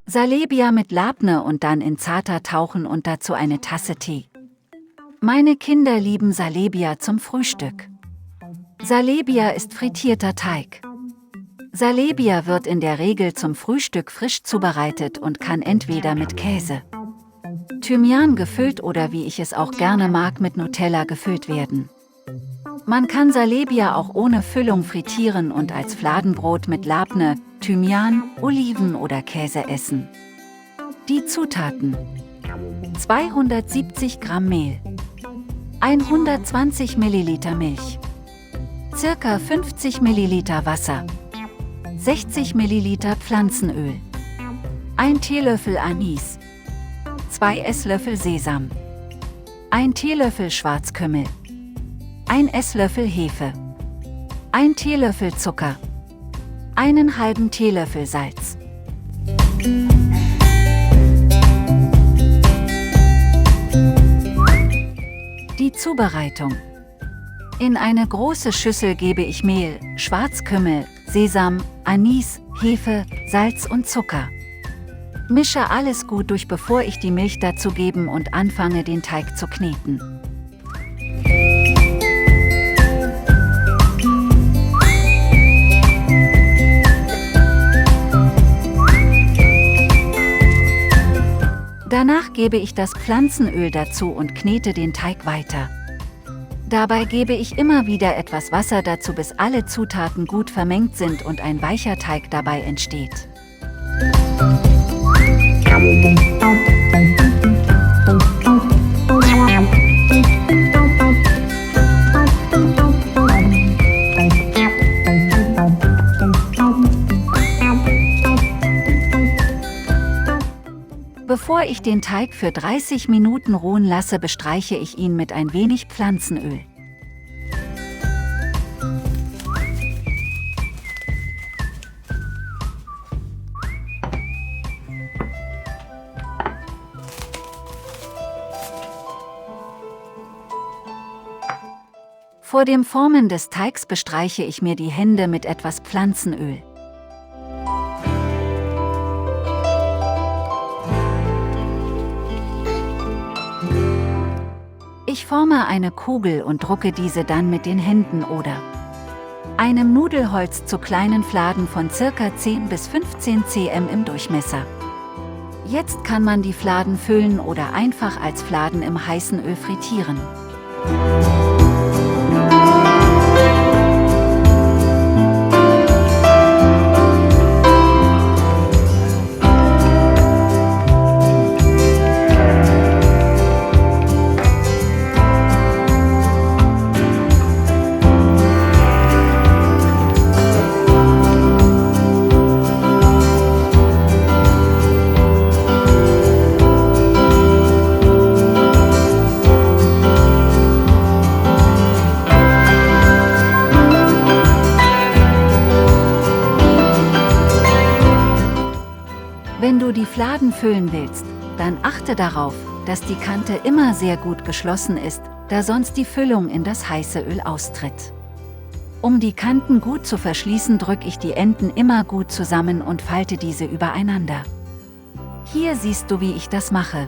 Salebia mit Labne und dann in Zata tauchen und dazu eine Tasse Tee. Meine Kinder lieben Salebia zum Frühstück. Salebia ist frittierter Teig. Salebia wird in der Regel zum Frühstück frisch zubereitet und kann entweder mit Käse, Thymian gefüllt oder, wie ich es auch gerne mag, mit Nutella gefüllt werden. Man kann Salebia auch ohne Füllung frittieren und als Fladenbrot mit Labne, Thymian, Oliven oder Käse essen. Die Zutaten: 270 Gramm Mehl, 120 Milliliter Milch, circa 50 Milliliter Wasser, 60 Milliliter Pflanzenöl, 1 Teelöffel Anis, 2 Esslöffel Sesam, 1 Teelöffel Schwarzkümmel, 1 Esslöffel Hefe, 1 Teelöffel Zucker, einen halben Teelöffel Salz. Die Zubereitung: In eine große Schüssel gebe ich Mehl, Schwarzkümmel, Sesam, Anis, Hefe, Salz und Zucker. Mische alles gut durch, bevor ich die Milch dazu gebe und anfange, den Teig zu kneten. Danach gebe ich das Pflanzenöl dazu und knete den Teig weiter. Dabei gebe ich immer wieder etwas Wasser dazu, bis alle Zutaten gut vermengt sind und ein weicher Teig dabei entsteht. Bevor ich den Teig für 30 Minuten ruhen lasse, bestreiche ich ihn mit ein wenig Pflanzenöl. Vor dem Formen des Teigs bestreiche ich mir die Hände mit etwas Pflanzenöl. Ich forme eine Kugel und drucke diese dann mit den Händen oder einem Nudelholz zu kleinen Fladen von ca. 10 bis 15 cm im Durchmesser. Jetzt kann man die Fladen füllen oder einfach als Fladen im heißen Öl frittieren. Wenn du die Fladen füllen willst, dann achte darauf, dass die Kante immer sehr gut geschlossen ist, da sonst die Füllung in das heiße Öl austritt. Um die Kanten gut zu verschließen, drücke ich die Enden immer gut zusammen und falte diese übereinander. Hier siehst du, wie ich das mache.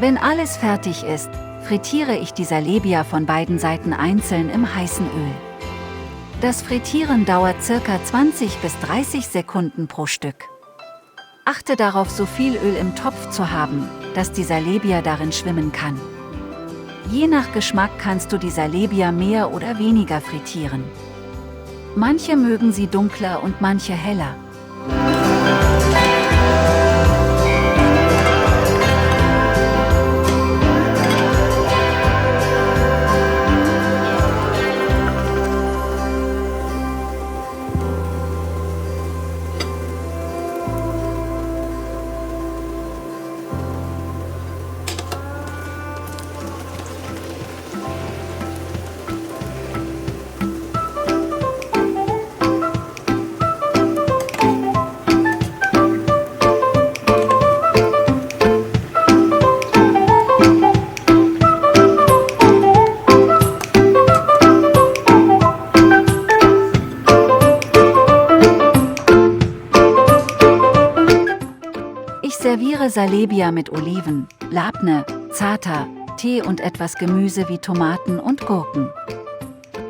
Wenn alles fertig ist, frittiere ich die Salebia von beiden Seiten einzeln im heißen Öl. Das Frittieren dauert ca. 20 bis 30 Sekunden pro Stück. Achte darauf, so viel Öl im Topf zu haben, dass die Salebia darin schwimmen kann. Je nach Geschmack kannst du die Salebia mehr oder weniger frittieren. Manche mögen sie dunkler und manche heller. Ich serviere Salebia mit Oliven, Labne, Za'atar, Tee und etwas Gemüse wie Tomaten und Gurken.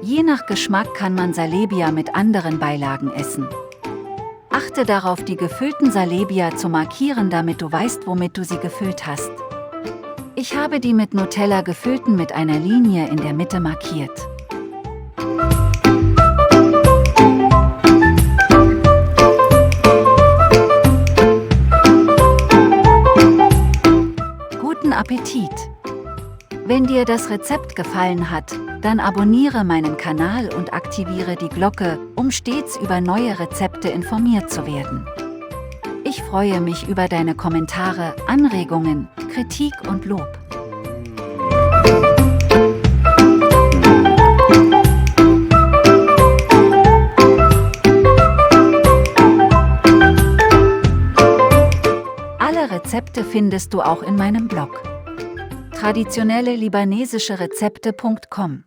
Je nach Geschmack kann man Salebia mit anderen Beilagen essen. Achte darauf, die gefüllten Salebia zu markieren, damit du weißt, womit du sie gefüllt hast. Ich habe die mit Nutella gefüllten mit einer Linie in der Mitte markiert. Guten Appetit! Wenn dir das Rezept gefallen hat, dann abonniere meinen Kanal und aktiviere die Glocke, um stets über neue Rezepte informiert zu werden. Ich freue mich über deine Kommentare, Anregungen, Kritik und Lob. Alle Rezepte findest du auch in meinem Blog. traditionelle libanesische Rezepte.com